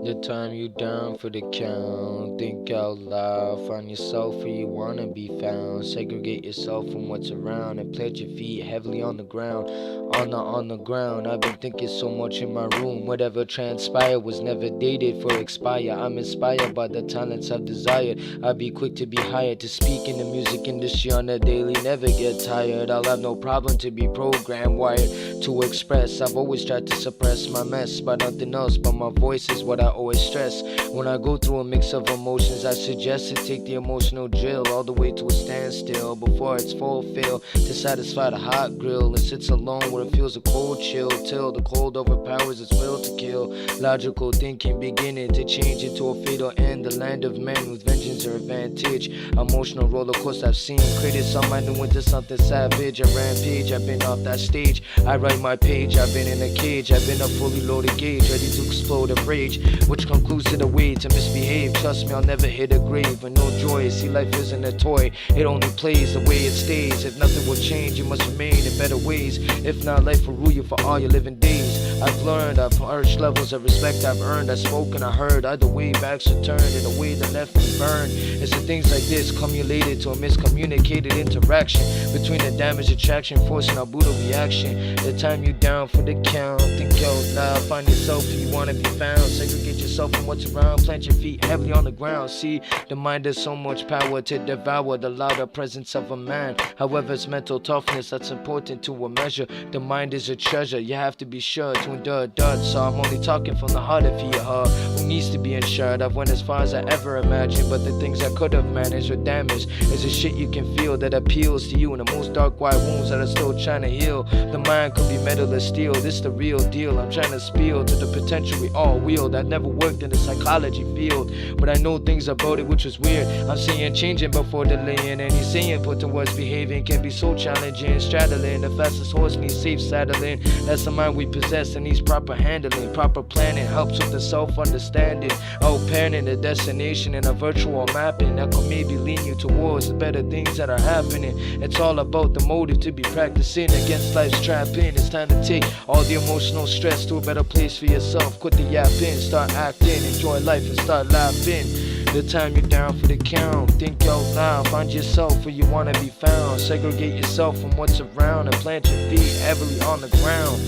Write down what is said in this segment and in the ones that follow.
The time you down for the count, think out loud, find yourself where you wanna be found, segregate yourself from what's around, and plant your feet heavily on the ground, on the ground. I've been thinking so much in my room, whatever transpired was never dated for expire. I'm inspired by the talents I've desired, I'll be quick to be hired to speak in the music industry on the daily, never get tired. I'll have no problem to be programmed, wired to express. I've always tried to suppress my mess by nothing else but my voice is what I always stress. When I go through a mix of emotions, I suggest to take the emotional drill all the way to a standstill before it's fulfilled, to satisfy the hot grill. It sits alone where it feels a cold chill till the cold overpowers its will to kill. Logical thinking beginning to change into a fatal end. The land of men with vengeance or advantage. Emotional roller coaster I've seen. Created some I knew into something savage. A rampage, I've been off that stage. I write my page, I've been in a cage. I've been a fully loaded gauge, ready to explode of rage, which concludes to the way to misbehave. Trust me, I'll never hit a grave with no joy. See, life isn't a toy, it only plays the way it stays. If nothing will change, you must remain in better ways. If not, life will rule you for all your living days. I've learned, I've urged levels of respect I've earned. I've spoken, I heard, either way backs are turned in a way that left me burned. It's the things like this cumulated to a miscommunicated interaction between the damage attraction forcing a brutal reaction. The time you down for the count, think out loud, find yourself where you wanna be found, segregate yourself from what's around, plant your feet heavily on the ground. See, the mind has so much power to devour the louder presence of a man. However, it's mental toughness that's important to a measure. The mind is a treasure, you have to be sure to endure dirt. So I'm only talking from the heart if you her who needs to be insured. I've went as far as I ever imagined, but the things I could have managed or damaged is the shit you can feel that appeals to you in the most dark white wounds that are still trying to heal. The mind could be metal or steel, this the real deal. I'm trying to spill to the potential we all wield. I never worked in the psychology field, but I know things about it, which is weird. I'm seeing changing before delaying, and he's saying put towards behaving can be so challenging. Straddling the fastest horse needs safe saddling. That's the mind we possess and needs proper handling. Proper planning helps with the self-understanding. Outpanning the destination in a virtual mapping that could maybe lead you towards the better things that are happening. It's all about the motive to be practicing against life's trapping. It's time to take all the emotional stress to a better place for yourself. Quit the yapping, start acting, enjoy life and start laughing. The time you're down for the count, think out loud, find yourself where you wanna be found, segregate yourself from what's around and plant your feet heavily on the ground.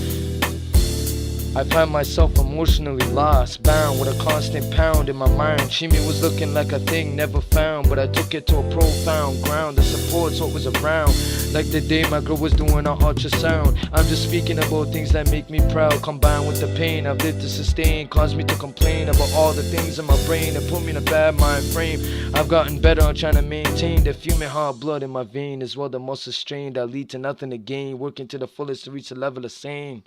I find myself emotionally lost, bound with a constant pound in my mind. Chimney was looking like a thing never found, but I took it to a profound ground that supports what was around. Like the day my girl was doing an ultrasound. I'm just speaking about things that make me proud, combined with the pain I've lived to sustain, caused me to complain about all the things in my brain that put me in a bad mind frame. I've gotten better on trying to maintain the fuming hot blood in my vein, as well the most strained. I lead to nothing to gain, working to the fullest to reach the level of sane.